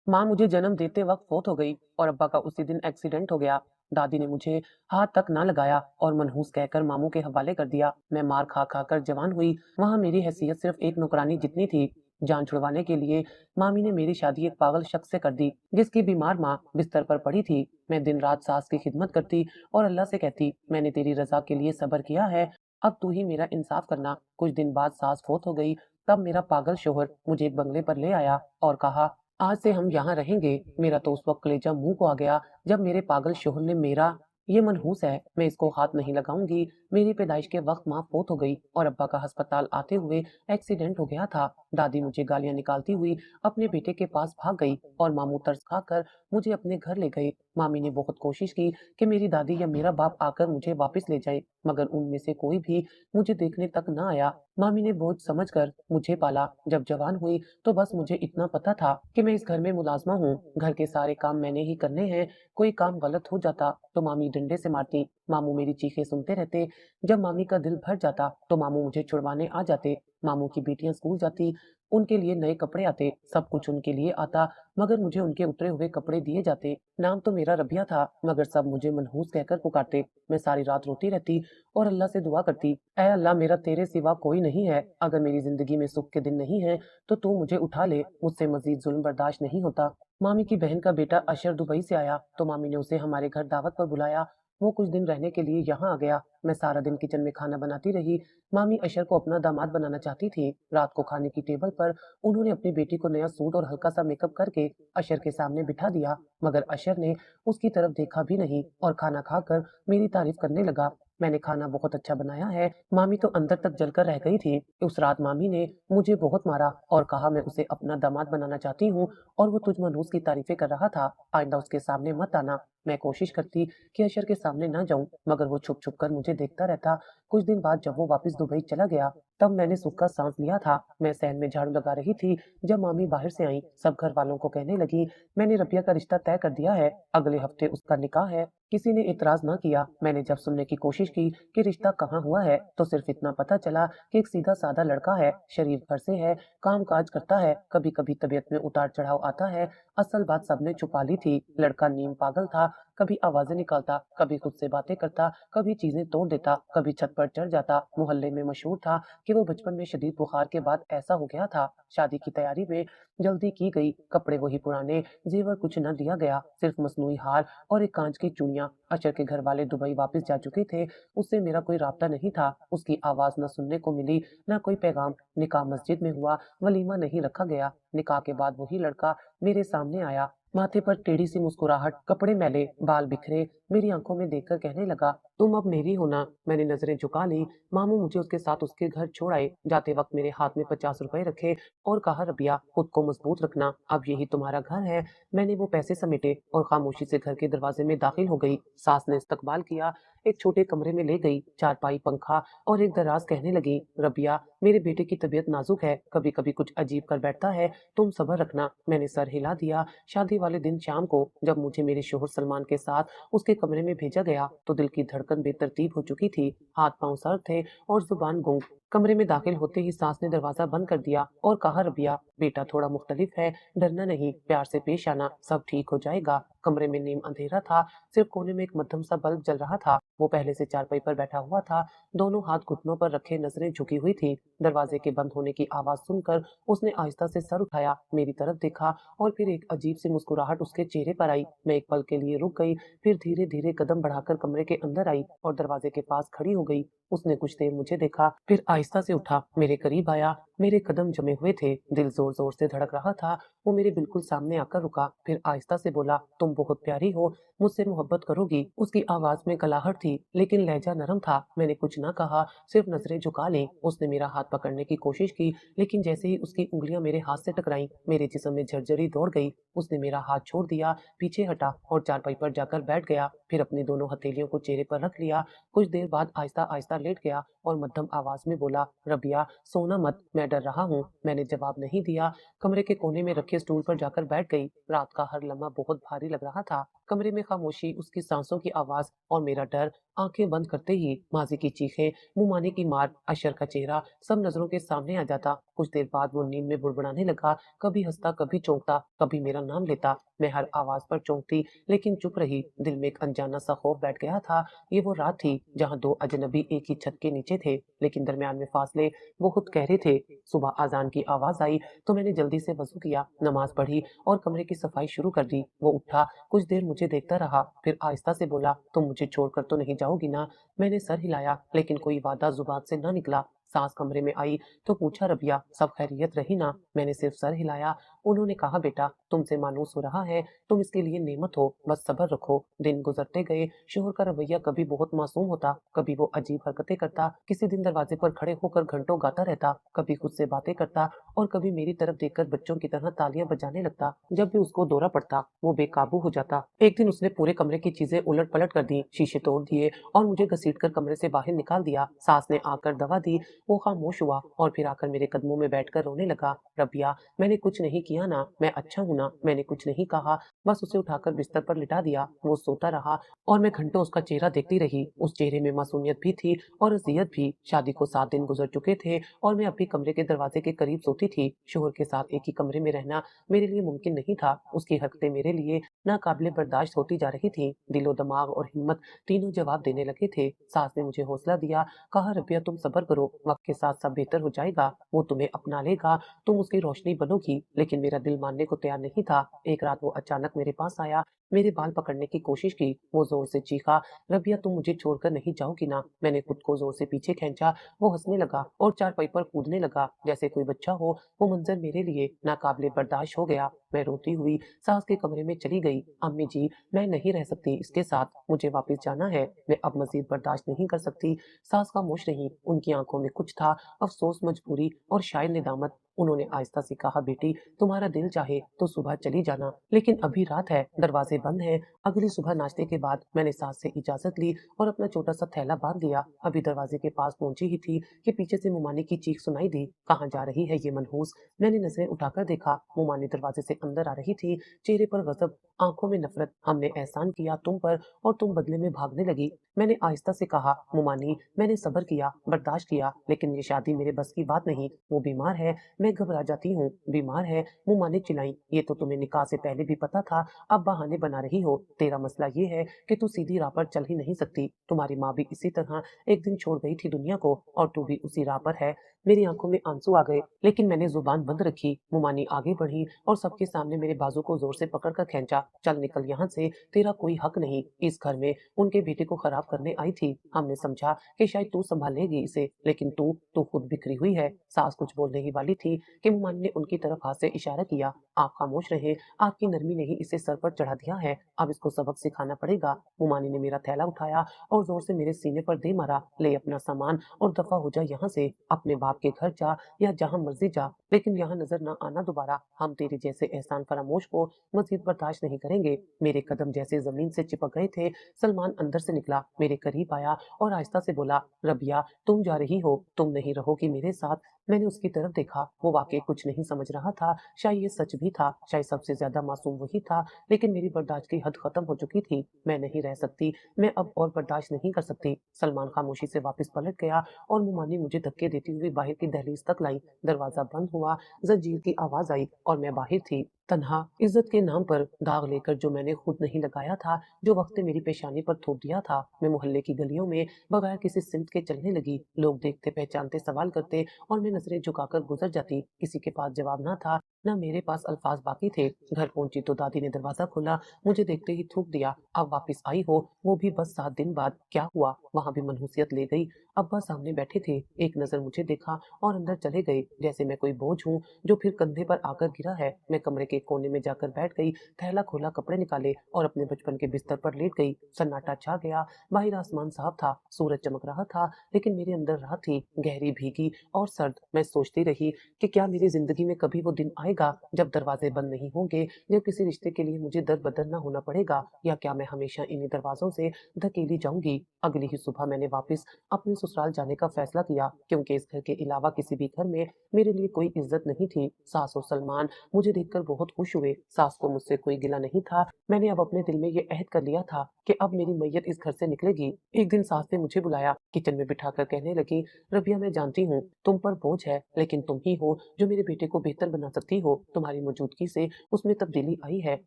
माँ मुझे जन्म देते वक्त फौत हो गई और अब्बा का उसी दिन एक्सीडेंट हो गया। दादी ने मुझे हाथ तक ना लगाया और मनहूस कहकर मामू के हवाले कर दिया। मैं मार खा खा कर जवान हुई। वहाँ मेरी हैसियत सिर्फ एक नौकरानी जितनी थी। जान छुड़वाने के लिए मामी ने मेरी शादी एक पागल शख्स से कर दी, जिसकी बीमार माँ बिस्तर पर पड़ी थी। मैं दिन रात सास की खिदमत करती और अल्लाह से कहती, मैंने तेरी रजा के लिए सब्र किया है, अब तू ही मेरा इंसाफ करना। कुछ दिन बाद सास फौत हो गई। तब मेरा पागल शोहर मुझे एक बंगले पर ले आया और कहा, आज से हम यहाँ रहेंगे। मेरा तो उस वक्त कलेजा मुंह को आ गया जब मेरे पागल शोहर ने मेरा, ये मनहूस है, मैं इसको हाथ नहीं लगाऊंगी। मेरी पैदाइश के वक्त माँ फौत हो गई और अब्बा का अस्पताल आते हुए एक्सीडेंट हो गया था। दादी मुझे गालियां निकालती हुई अपने बेटे के पास भाग गई और मामू तरस खाकर मुझे अपने घर ले गए। मामी ने बहुत कोशिश की कि मेरी दादी या मेरा बाप आकर मुझे वापस ले जाए, मगर उनमें से कोई भी मुझे देखने तक न आया। मामी ने बोझ समझकर मुझे पाला। जब जवान हुई तो बस मुझे इतना पता था कि मैं इस घर में मुलाजमा हूँ, घर के सारे काम मैंने ही करने हैं। कोई काम गलत हो जाता तो मामी डंडे से मारती, मामू मेरी चीखें सुनते रहते। जब मामी का दिल भर जाता तो मामू मुझे छुड़वाने आ जाते। मामू की बेटियां स्कूल जाती, उनके लिए नए कपड़े आते, सब कुछ उनके लिए आता, मगर मुझे उनके उतरे हुए कपड़े दिए जाते। नाम तो मेरा रबिया था, मगर सब मुझे मनहूस कहकर पुकारते। मैं सारी रात रोती रहती और अल्लाह से दुआ करती, ऐ अल्लाह, मेरा तेरे सिवा कोई नहीं है। अगर मेरी जिंदगी में सुख के दिन नहीं है तो तू मुझे उठा ले, मुझसे मजीद जुल्म बर्दाश्त नहीं होता। मामी की बहन का बेटा अशर दुबई से आया तो मामी ने उसे हमारे घर दावत पर बुलाया। वो कुछ दिन रहने के लिए यहाँ आ गया। मैं सारा दिन किचन में खाना बनाती रही। मामी अशर को अपना दामाद बनाना चाहती थी। रात को खाने की टेबल पर उन्होंने अपनी बेटी को नया सूट और हल्का सा मेकअप करके अशर के सामने बिठा दिया, मगर अशर ने उसकी तरफ देखा भी नहीं और खाना खाकर मेरी तारीफ करने लगा। मैंने खाना बहुत अच्छा बनाया है। मामी तो अंदर तक जलकर रह गई थी। उस रात मामी ने मुझे बहुत मारा और कहा, मैं उसे अपना दामाद बनाना चाहती हूँ और वो तुझ मनहूस की तारीफें कर रहा था, आइंदा उसके सामने मत आना। मैं कोशिश करती कि अशर के सामने ना जाऊं, मगर वो छुप छुप कर मुझे देखता रहता। कुछ दिन बाद जब वो वापस दुबई चला गया तब मैंने सुख का सांस लिया था। मैं सहन में झाड़ू लगा रही थी जब मामी बाहर से आई। सब घर वालों को कहने लगी, मैंने रबिया का रिश्ता तय कर दिया है, अगले हफ्ते उसका निकाह है। किसी ने इतराज ना किया। मैंने जब सुनने की कोशिश की कि रिश्ता कहाँ हुआ है तो सिर्फ इतना पता चला कि एक सीधा साधा लड़का है, शरीफ घर से है, काम काज करता है, कभी कभी तबीयत में उतार चढ़ाव आता है। असल बात सबने छुपा ली थी। लड़का नीम पागल था, कभी आवाजें निकालता, कभी खुद से बातें करता, कभी चीजें तोड़ देता, कभी छत पर चढ़ जाता। मोहल्ले में मशहूर था कि वो बचपन में शदीद बुखार के बाद ऐसा हो गया था। शादी की तैयारी में जल्दी की गई, कपड़े वही पुराने, जेवर कुछ न दिया गया, सिर्फ मसनूई हार और एक कांच की चूड़ियां। अशर के घर वाले दुबई वापस जा चुके थे। उससे मेरा कोई राब्ता नहीं था। उसकी आवाज न सुनने को मिली, न कोई पैगाम। निकाह मस्जिद में हुआ, वलीमा नहीं रखा गया। निकाह के बाद वही लड़का मेरे सामने आया, माथे पर टेढ़ी सी मुस्कुराहट, कपड़े मैले, बाल बिखरे, मेरी आंखों में देखकर कहने लगा, तुम अब मेरी हो ना। मैंने नजरें झुका ली। मामू मुझे उसके साथ उसके घर छोड़ आए। जाते वक्त मेरे हाथ में 50 रुपए रखे और कहा, रबिया, खुद को मजबूत रखना, अब यही तुम्हारा घर है। मैंने वो पैसे समेटे और खामोशी से घर के दरवाजे में दाखिल हो गई। सास ने इस्तकबाल किया, एक छोटे कमरे में ले गई, चारपाई, पंखा और एक दराज, कहने लगी, रबिया, मेरे बेटे की तबीयत नाजुक है, कभी कभी कुछ अजीब कर बैठता है, तुम सब्र रखना। मैंने सर हिला दिया। शादी वाले दिन शाम को जब मुझे मेरे शोहर सलमान के साथ उसके कमरे में भेजा गया तो दिल की धड़कन बेतरतीब हो चुकी थी, हाथ पांव सर्द थे और जुबान गूंग। कमरे में दाखिल होते ही सास ने दरवाजा बंद कर दिया और कहा, रबिया, बेटा थोड़ा मुख्तलिफ है, डरना नहीं, प्यार से पेश आना, सब ठीक हो जाएगा। कमरे में नीम अंधेरा था, सिर्फ कोने में एक मध्यम सा बल्ब जल रहा था। वो पहले से चारपाई पर बैठा हुआ था, दोनों हाथ घुटनों पर रखे, नजरें झुकी हुई थी। दरवाजे के बंद होने की आवाज सुनकर उसने आहिस्ता से सर उठाया, मेरी तरफ देखा और फिर एक अजीब सी मुस्कुराहट उसके चेहरे पर आई। मैं एक पल के लिए रुक गई, फिर धीरे धीरे कदम बढ़ाकर कमरे के अंदर आई और दरवाजे के पास खड़ी हो गई। उसने कुछ देर मुझे देखा, फिर आहिस्ता से उठा, मेरे करीब आया। मेरे कदम जमे हुए थे, दिल जोर जोर से धड़क रहा था। वो मेरे बिल्कुल सामने आकर रुका, फिर आहिस्ता से बोला, तुम बहुत प्यारी हो, मुझसे मोहब्बत करोगी? उसकी आवाज में गलाहट थी लेकिन लहजा नरम था। मैंने कुछ ना कहा, सिर्फ नजरें झुका ली। उसने मेरा हाथ पकड़ने की कोशिश की, लेकिन जैसे ही उसकी उंगलियां मेरे हाथ से टकराई मेरे जिस्म में झरझरी दौड़ गई। उसने मेरा हाथ छोड़ दिया, पीछे हटा और चारपाई पर जाकर बैठ गया, फिर अपनी दोनों हथेलियों को चेहरे पर रख लिया। कुछ देर बाद आहिस्ता आहिस्ता लेट गया और मध्यम आवाज में बोला, रबिया, सोना मत, मैं डर रहा हूँ। मैंने जवाब नहीं दिया। कमरे के कोने में रखी रखे स्टूल पर जाकर बैठ गई। रात का हर लम्हा बहुत भारी लग रहा था। कमरे में खामोशी, उसकी सांसों की आवाज और मेरा डर। आंखें बंद करते ही माजी की चीखें, मुंह की मार, अशर का चेहरा सब नजरों के सामने आ जाता। कुछ देर बाद वो नींद में बुड़बुड़ाने लगा, कभी हंसता, कभी चौंकता, कभी मेरा नाम लेता। मैं हर आवाज पर चौंकती, लेकिन चुप रही। दिल में एक अनजाना सा खौफ बैठ गया था। ये वो रात थी जहाँ दो अजनबी एक ही छत के नीचे थे, लेकिन दरमियान में फासले बहुत गहरे थे। सुबह आजान की आवाज आई तो मैंने जल्दी से वजू किया, नमाज पढ़ी और कमरे की सफाई शुरू कर दी। वो उठा, कुछ देर मुझे देखता रहा, फिर आहिस्ता से बोला, तुम मुझे छोड़कर तो नहीं जाओगी ना? मैंने सर हिलाया, लेकिन कोई वादा जुबान से न निकला। सास कमरे में आई तो पूछा, रबिया सब खैरियत रही ना? मैंने सिर्फ सर हिलाया। उन्होंने कहा, बेटा तुमसे मानूस हो रहा है, तुम इसके लिए नेमत हो, बस सब्र रखो। दिन गुजरते गए। शोहर का रवैया कभी बहुत मासूम होता, कभी वो अजीब हरकतें करता। किसी दिन दरवाजे पर खड़े होकर घंटों गाता रहता, कभी खुद से बातें करता और कभी मेरी तरफ देखकर बच्चों की तरह तालियां बजाने लगता। जब भी उसको दौरा पड़ता वो बेकाबू हो जाता। एक दिन उसने पूरे कमरे की चीजें उलट पलट कर दी, शीशे तोड़ दिए और मुझे घसीटकर कमरे से बाहर निकाल दिया। सास ने आकर दवा दी। वो खामोश हुआ और फिर आकर मेरे कदमों में बैठकर रोने लगा। रबिया मैंने कुछ नहीं किया ना, मैं अच्छा हूं ना, मैंने कुछ नहीं कहा, बस उसे उठाकर बिस्तर पर लिटा दिया। वो सोता रहा और मैं घंटों उसका चेहरा देखती रही। उस चेहरे में मासूमियत भी थी और अजियत भी। शादी को 7 दिन गुजर चुके थे और मैं अपनी कमरे के दरवाजे के करीब सोती थी। शोहर के साथ एक ही कमरे में रहना मेरे लिए मुमकिन नहीं था। उसकी हरकतें मेरे लिए नाकाबिले बर्दाश्त होती जा रही थी। दिलो दिमाग और हिम्मत तीनों जवाब देने लगे थे। सास ने मुझे हौसला दिया, कहा, रबिया तुम सब्र करो, वक्त के साथ सब बेहतर हो जाएगा, वो तुम्हें अपना लेगा, तुम उसकी रोशनी बनोगी। लेकिन मेरा दिल मानने को तैयार नहीं था। एक रात वो अचानक मेरे पास आया, मेरे बाल पकड़ने की कोशिश की। वो जोर से चीखा, रबिया तुम मुझे छोड़कर नहीं जाओगी ना? मैंने खुद को जोर से पीछे खींचा। वो हंसने लगा और चारपाई पर कूदने लगा जैसे कोई बच्चा हो। वो मंजर मेरे लिए नाकाबिले बर्दाश्त हो गया। मैं रोती हुई सास के कमरे में चली गई। अम्मी जी, मैं नहीं रह सकती इसके साथ, मुझे वापस जाना है, मैं अब मजीद बर्दाश्त नहीं कर सकती। सास खामोश रही, उनकी आंखों में कुछ था, अफसोस, मजबूरी और शायद निदामत। उन्होंने आहिस्ता से कहा, बेटी तुम्हारा दिल चाहे तो सुबह चली जाना, लेकिन अभी रात है, दरवाजे बंद हैं। अगली सुबह नाश्ते के बाद मैंने सास से इजाजत ली और अपना छोटा सा थैला बांध दिया। अभी दरवाजे के पास पहुंची ही थी कि पीछे से मुमानी की चीख सुनाई दी, कहाँ जा रही है ये मनहूस? मैंने नजरें उठाकर देखा, मुमानी दरवाजे से अंदर आ रही थी, चेहरे पर गजब, आंखों में नफरत। हमने एहसान किया तुम पर और तुम बदले में भागने लगी। मैंने आहिस्ता से कहा, मुमानी मैंने सब्र किया, बर्दाश्त किया, लेकिन ये शादी मेरे बस की बात नहीं। वो बीमार है, मैं घबरा जाती हूँ। बीमार है? मुमानी चिल्लाई, ये तो तुम्हें निकाह से पहले भी पता था, अब बहाने बना रही हो। तेरा मसला ये है कि तू सीधी राह पर चल ही नहीं सकती। तुम्हारी माँ भी इसी तरह एक दिन छोड़ गई थी दुनिया को और तू भी उसी राह पर है। मेरी आंखों में आंसू आ गए, लेकिन मैंने जुबान बंद रखी। मुमानी आगे बढ़ी और सबके सामने मेरे बाजू को जोर से पकड़कर खींचा, चल निकल यहाँ से, तेरा कोई हक नहीं। इस घर में उनके बेटे को खराब करने आई थी। हमने समझा कि शायद तू संभालेगी इसे, लेकिन तू तू खुद बिखरी हुई है। सास कुछ बोलने ही वाली थी कि मुमानी ने उनकी तरफ हाथ से इशारा किया, आप खामोश रहे, आपकी नरमी ने ही इसे सर पर चढ़ा दिया है, अब इसको सबक सिखाना पड़ेगा। मुमानी ने मेरा थैला उठाया और जोर से मेरे सीने पर दे मारा, ले अपना सामान और दफा हो जा यहाँ से, अपने बाप के घर जा या जहाँ मर्जी जा, लेकिन यहाँ नजर न आना दोबारा। हम तेरे जैसे एहसान फरामोश को मजीद बर्दाश्त नहीं करेंगे। मेरे कदम जैसे जमीन से चिपक गए थे। सलमान अंदर से निकला, मेरे करीब आया और आहिस्ता से बोला, रबिया तुम जा रही हो, तुम नहीं रहोगी मेरे साथ। मैंने उसकी तरफ देखा, वो वाकई कुछ नहीं समझ रहा था। शायद ये सच भी था, शायद सबसे ज्यादा मासूम वही था, लेकिन मेरी बर्दाश्त की हद खत्म हो चुकी थी। मैं नहीं रह सकती, मैं अब और बर्दाश्त नहीं कर सकती। सलमान खामोशी से वापस पलट गया और मुमानी मुझे धक्के देती हुई बाहर की दहलीज तक लाई। दरवाजा बंद हुआ, जंजीर की आवाज आई और मैं बाहर थी, तन्हा, इज्जत के नाम पर दाग लेकर, जो मैंने खुद नहीं लगाया था, जो वक्त मेरी पेशानी पर थोप दिया था। मैं मोहल्ले की गलियों में बगैर किसी सिमत के चलने लगी। लोग देखते, पहचानते, सवाल करते और मैं नजरें झुकाकर गुजर जाती। किसी के पास जवाब ना था, ना मेरे पास अल्फाज बाकी थे। घर पहुंची तो दादी ने दरवाजा खोला, मुझे देखते ही थूक दिया, अब वापस आई हो, वो भी बस 7 दिन बाद। क्या हुआ? वहां भी मनहूसियत ले गई। अब्बा सामने बैठे थे, एक नजर मुझे देखा और अंदर चले गए, जैसे मैं कोई बोझ हूँ जो फिर कंधे पर आकर गिरा है। मैं कमरे के कोने में जाकर बैठ गई, थैला खोला, कपड़े निकाले और अपने बचपन के बिस्तर पर लेट गई। सन्नाटा छा गया। बाहर आसमान साफ था, सूरज चमक रहा था, लेकिन मेरे अंदर रात थी, गहरी, भीगी और सर्द। मैं सोचती रही कि क्या मेरी जिंदगी में कभी वो दिन आएगा आएगा जब दरवाजे बंद नहीं होंगे, जब किसी रिश्ते के लिए मुझे दर बदर ना होना पड़ेगा, या क्या मैं हमेशा इन्हीं दरवाजों से धकेली जाऊंगी? अगली ही सुबह मैंने वापस अपने ससुराल जाने का फैसला किया, क्योंकि इस घर के अलावा किसी भी घर में मेरे लिए कोई इज्जत नहीं थी। सास और सलमान मुझे देखकर बहुत खुश हुए। सास को मुझसे कोई गिला नहीं था। मैंने अब अपने दिल में ये अहद कर लिया था कि अब मेरी मैयत इस घर से निकलेगी। एक दिन सास ने मुझे बुलाया, किचन में बिठाकर कहने लगी, रबिया, मैं जानती हूँ तुम पर बोझ है, लेकिन तुम ही हो जो मेरे बेटे को बेहतर बना सकती हो। तुम्हारी मौजूदगी से उसमें तब्दीली आई है।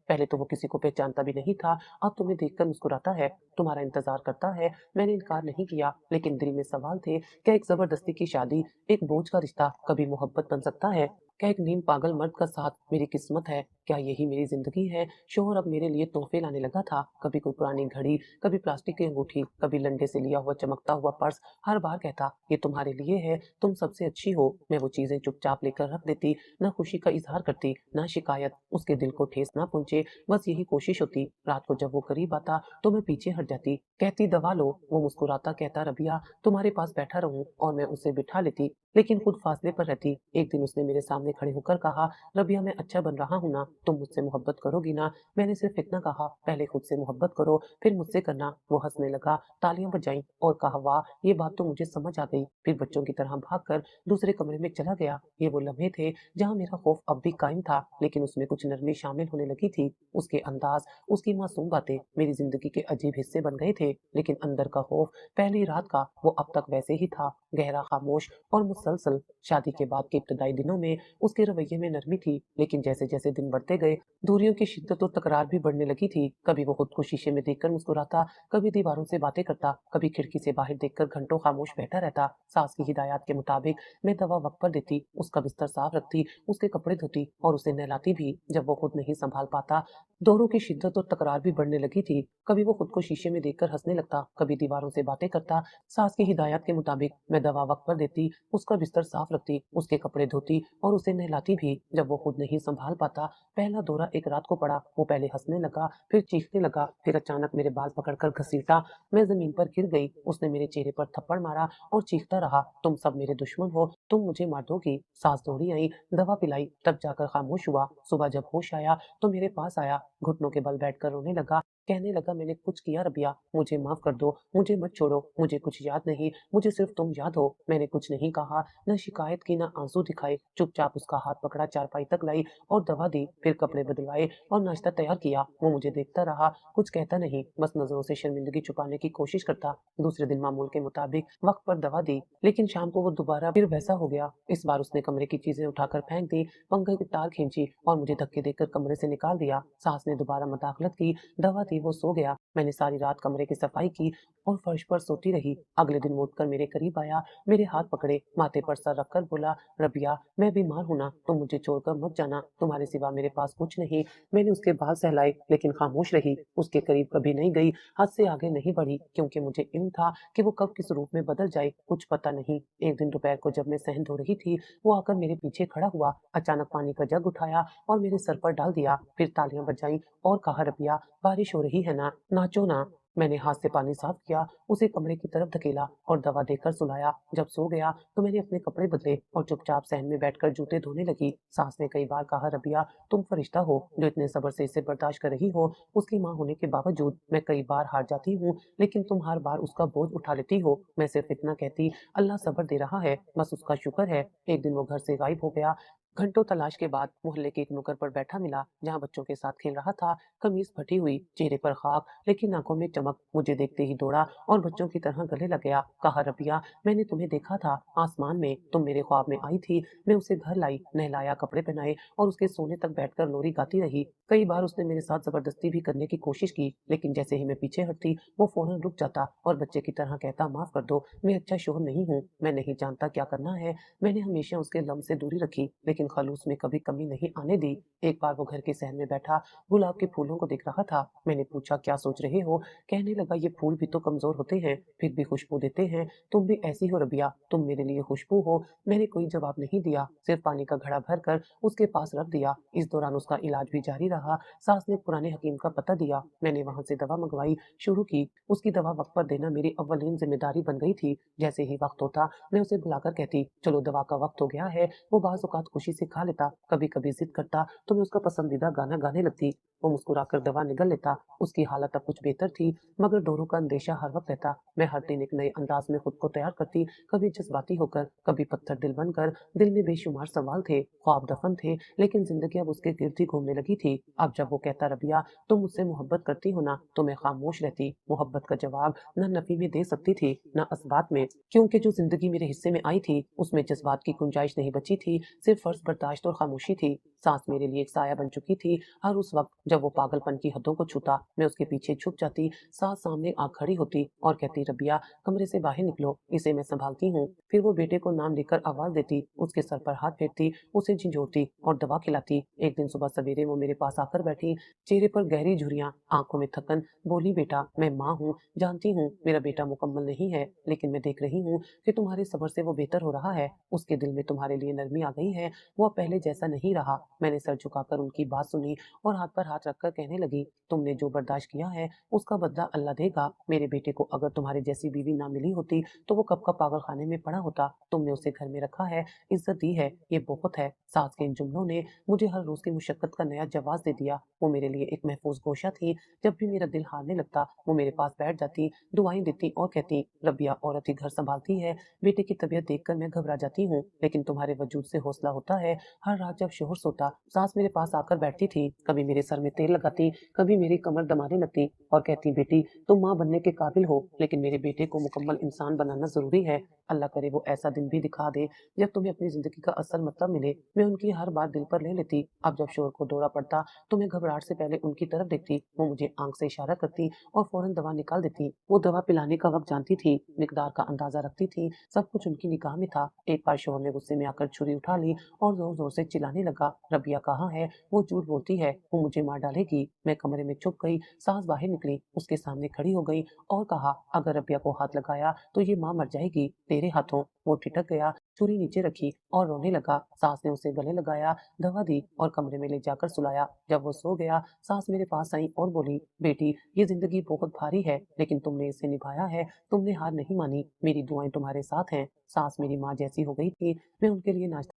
पहले तो वो किसी को पहचानता भी नहीं था, अब तुम्हें देखकर मुस्कुराता है, तुम्हारा इंतजार करता है। मैंने इनकार नहीं किया, लेकिन दिल में सवाल थे, क्या एक जबरदस्ती की शादी, एक बोझ का रिश्ता कभी मोहब्बत बन सकता है? क्या एक नीम पागल मर्द का साथ मेरी किस्मत है? क्या यही मेरी जिंदगी है? शोहर अब मेरे लिए तोहफे लाने लगा था। कभी कोई पुरानी घड़ी, कभी प्लास्टिक की अंगूठी, कभी लंडे से लिया हुआ चमकता हुआ पर्स। हर बार कहता, ये तुम्हारे लिए है, तुम सबसे अच्छी हो। मैं वो चीजें चुपचाप लेकर रख देती, ना खुशी का इजहार करती, ना शिकायत। उसके दिल को ठेस ना पहुंचे, बस यही कोशिश होती। रात को जब वो करीब आता तो मैं पीछे हट जाती, कहती, दवा लो। वो मुस्कुराता, कहता, रबिया, तुम्हारे पास बैठा रहूं, और मैं उसे बिठा लेती, लेकिन खुद फासले पर रहती। एक दिन उसने मेरे सामने खड़े होकर कहा, रबिया, मैं अच्छा बन रहा हूं ना, तुम मुझसे मोहब्बत करोगी ना? मैंने सिर्फ इतना कहा, पहले खुद से मोहब्बत करो, फिर मुझसे करना। वो हंसने लगा, तालियां बजाईं और कहा, वाह, ये बात तो मुझे समझ आ गई। फिर बच्चों की तरह भागकर दूसरे कमरे में चला गया। ये वो लम्हे थे जहां मेरा खौफ अब भी कायम था, लेकिन उसमें कुछ नरमी शामिल होने लगी थी। उसके अंदाज, उसकी मासूम बातें मेरी जिंदगी के अजीब हिस्से बन गए थे, लेकिन अंदर का खौफ पहली रात का वो अब तक वैसे ही था, गहरा, खामोश और मुसलसल। शादी के बाद के इब्तदाई दिनों में उसके रवैये में नरमी थी, लेकिन जैसे जैसे दिन बढ़ते गए, दूरियों की शिद्दत और तकरार भी बढ़ने लगी थी। कभी वो खुद को शीशे में देखकर मुस्कुराता, कभी दीवारों से बातें करता, कभी खिड़की से बाहर देखकर घंटों खामोश बैठा रहता। सास की हिदायत के मुताबिक मैं दवा वक्त पर देती, उसका बिस्तर साफ रखती, उसके कपड़े धोती और उसे नहलाती भी जब वो खुद नहीं संभाल पाता। दोनों की शिद्दत और तकरार भी बढ़ने लगी थी। कभी वो खुद को शीशे में देखकर हंसने लगता, कभी दीवारों से बातें करता। सास की हिदायत के मुताबिक मैं दवा वक्त पर देती, उसका बिस्तर साफ रखती, उसके कपड़े धोती और उसे नहलाती भी जब वो खुद नहीं संभाल पाता। पहला दौरा एक रात को पड़ा। वो पहले हंसने लगा, फिर चीखने लगा, फिर अचानक मेरे बाल पकड़कर घसीटा। मैं जमीन पर गिर गई। उसने मेरे चेहरे पर थप्पड़ मारा और चीखता रहा, तुम सब मेरे दुश्मन हो, तुम मुझे मार दोगी। सास दौड़ी आई, दवा पिलाई, तब जाकर खामोश हुआ। सुबह जब होश आया तो मेरे पास आया, घुटनों के बल बैठकर रोने लगा, कहने लगा, मैंने कुछ किया रबिया, मुझे माफ कर दो, मुझे मत छोड़ो, मुझे कुछ याद नहीं, मुझे सिर्फ तुम याद हो। मैंने कुछ नहीं कहा, न शिकायत की, न आंसू दिखाए। चुपचाप उसका हाथ पकड़ा, चारपाई तक लाई और दवा दी, फिर कपड़े बदलवाए और नाश्ता तैयार किया। वो मुझे देखता रहा, कुछ कहता नहीं, बस नजरों से शर्मिंदगी छुपाने की कोशिश करता। दूसरे दिन मामूल के मुताबिक वक्त पर दवा दी, लेकिन शाम को वो दोबारा फिर वैसा हो गया। इस बार उसने कमरे की चीजें उठाकर फेंक दी, पंखे की तार खींची और मुझे धक्के देकर कमरे से निकाल दिया। सास ने दोबारा मदाखलत की, दवा दी, वो सो गया। मैंने सारी रात कमरे की सफाई की और फर्श पर सोती रही। अगले दिन वो उठकर मेरे करीब आया, मेरे हाथ पकड़े, माथे पर सर रखकर बोला, रबिया, मैं बीमार हूं ना, तुम मुझे छोड़कर मत जाना, तुम्हारे सिवा मेरे पास कुछ नहीं। मैंने उसके बाल सहलाए, लेकिन खामोश रही, उसके करीब कभी नहीं गई, हद से आगे नहीं बढ़ी, क्योंकि मुझे इल्म था कि वो कब किस रूप में बदल जाए, कुछ पता नहीं। एक दिन दोपहर को जब मैं सहन धो रही थी, वो आकर मेरे पीछे खड़ा हुआ, अचानक पानी का जग उठाया और मेरे सर पर डाल दिया, फिर तालियां बजाई और कहा, रबिया, बारिश हो रही है ना, नाचो ना। मैंने हाथ से पानी साफ किया, उसे कमरे की तरफ धकेला और दवा देकर सुलाया। जब सो गया तो मैंने अपने कपड़े बदले और चुपचाप सहन में बैठकर जूते धोने लगी। सास ने कई बार कहा, रबिया, तुम फरिश्ता हो जो इतने सब्र से इसे बर्दाश्त कर रही हो। उसकी माँ होने के बावजूद मैं कई बार हार जाती हूँ, लेकिन तुम हर बार उसका बोझ उठा लेती हो। मैं सिर्फ इतना कहती, अल्लाह सब्र दे रहा है, बस उसका शुक्र है। एक दिन वो घर से गायब हो गया। घंटों तलाश के बाद मोहल्ले के एक नुक्कड़ पर बैठा मिला, जहाँ बच्चों के साथ खेल रहा था। कमीज फटी हुई, चेहरे पर खाक, लेकिन आंखों में चमक। मुझे देखते ही दौड़ा और बच्चों की तरह गले लग गया। कहा, रबिया, मैंने तुम्हें देखा था आसमान में, तुम मेरे ख्वाब में आई थी। मैं उसे घर लाई, नहलाया, कपड़े पहनाए और उसके सोने तक बैठकर लोरी गाती रही। कई बार उसने मेरे साथ जबरदस्ती भी करने की कोशिश की, लेकिन जैसे ही मैं पीछे हटती वो फौरन रुक जाता और बच्चे की तरह कहता, माफ कर दो, मैं अच्छा शोहर नहीं हूँ, मैं नहीं जानता क्या करना है। मैंने हमेशा उसके लम से दूरी रखी, लेकिन खलूस में कभी कमी नहीं आने दी। एक बार वो घर के सहन में बैठा गुलाब के फूलों को देख रहा था। मैंने पूछा, क्या सोच रहे हो? कहने लगा, ये फूल भी तो कमजोर होते हैं, फिर भी खुशबू देते हैं। तुम भी ऐसी हो रबिया, तुम मेरे लिए खुशबू हो। मैंने कोई जवाब नहीं दिया, सिर्फ पानी का घड़ा भर कर उसके पास रख दिया। इस दौरान उसका इलाज भी जारी रहा। सास ने पुराने हकीम का पता दिया, मैंने वहां से दवा मंगवाई शुरू की। उसकी दवा वक्त पर देना मेरी अव्वलीन जिम्मेदारी बन गई थी। जैसे ही वक्त होता मैं उसे बुलाकर कहती, चलो दवा का वक्त हो गया है। वो बाज़ औक़ात खुशी खुशी से खा लेता, कभी कभी जिद करता तो मैं उसका पसंदीदा गाना गाने लगती। वो मुस्कुराकर दवा निगल लेता। उसकी हालत अब कुछ बेहतर थी, मगर डोरों का अंदेशा हर वक्त रहता। मैं हर दिन एक नए अंदाज में खुद को तैयार करती, कभी जज्बाती होकर, कभी पत्थर दिल बनकर। दिल में बेशुमार सवाल थे, ख्वाब दफन थे, लेकिन जिंदगी अब उसके गिर्द ही घूमने लगी थी। अब जब वो कहता, रबिया तुम मुझसे मोहब्बत करती हो ना, तो मैं खामोश रहती। मोहब्बत का जवाब न नफी में दे सकती थी, न असबात में, क्योंकि जो जिंदगी मेरे हिस्से में आई थी उसमें जज्बात की गुंजाइश नहीं बची थी, सिर्फ फर्ज बर्दाश्त और खामोशी थी। सांस मेरे लिए एक साया बन चुकी थी। हर उस वक्त जब वो पागलपन की हदों को छूता, मैं उसके पीछे छुप जाती, साथ सामने आ खड़ी होती और कहती, रबिया कमरे से बाहर निकलो, इसे मैं संभालती हूँ। फिर वो बेटे को नाम लेकर आवाज देती, उसके सर पर हाथ फेरती, उसे झिझोड़ती और दवा खिलाती। एक दिन सुबह सवेरे वो मेरे पास आकर बैठी, चेहरे पर गहरी झुर्रियां, आंखों में थकन। बोली, बेटा मैं माँ हूँ, जानती हूँ मेरा बेटा मुकम्मल नहीं है, लेकिन मैं देख रही हूँ कि तुम्हारे सब्र से वो बेहतर हो रहा है। उसके दिल में तुम्हारे लिए नरमी आ गई है, वो अब पहले जैसा नहीं रहा। मैंने सर झुकाकर उनकी बात सुनी और हाथ पर हाथ रखकर कहने लगी, तुमने जो बर्दाश्त किया है उसका बदला अल्लाह देगा। मेरे बेटे को अगर तुम्हारी जैसी बीवी ना मिली होती तो वो कब का पागल खाने में पड़ा होता। तुमने उसे घर में रखा है, इज्जत दी है, ये बहुत है। सास के इन जुमलों ने मुझे हर रोज की मुशक्कत का नया जवाब दे दिया। वो मेरे लिए एक महफूज गोशा थी। जब भी मेरा दिल हारने लगता वो मेरे पास बैठ जाती, दुआएं देती और कहती, रबिया औरत ही घर संभालती है। बेटे की तबीयत देखकर मैं घबरा जाती हूँ, लेकिन तुम्हारे वजूद से हौसला होता है। हर रात जब शोहर सोता, सास मेरे पास आकर बैठती थी, कभी मेरे सर में तेल लगाती, कभी मेरी कमर दबाने लगती और कहती, बेटी तुम माँ बनने के काबिल हो, लेकिन मेरे बेटे को मुकम्मल इंसान बनाना जरूरी है। अल्लाह करे वो ऐसा दिन भी दिखा दे जब तुम्हें अपनी जिंदगी का असल मतलब मिले। मैं उनकी हर बात दिल पर ले लेती। अब जब शोहर को दौरा पड़ता तो मैं घबराहट से पहले उनकी तरफ देखती, वो मुझे आंख से इशारा करती और फौरन दवा निकाल देती। वो दवा पिलाने का वक्त जानती थी, मिकदार का अंदाजा रखती थी, सब कुछ उनकी निगाह में था। एक बार शोहर ने गुस्से में आकर छुरी उठा ली और जोर जोर से चिल्लाने लगा, रबिया कहाँ है, वो झूठ बोलती है, वो मुझे मार डालेगी। मैं कमरे में छुप गई। सास बाहर निकली, उसके सामने खड़ी हो गई और कहा, अगर रबिया को हाथ लगाया तो ये माँ मर जाएगी तेरे हाथों। वो ठिठक गया, छुरी नीचे रखी और रोने लगा। सास ने उसे गले लगाया, दवा दी और कमरे में ले जाकर सुलाया। जब वो सो गया, सास मेरे पास आई और बोली, बेटी ये जिंदगी बहुत भारी है, लेकिन तुमने इसे निभाया है, तुमने हार नहीं मानी, मेरी दुआएं तुम्हारे साथ हैं। सास मेरी माँ जैसी हो गई थी। मैं उनके लिए नाश्ता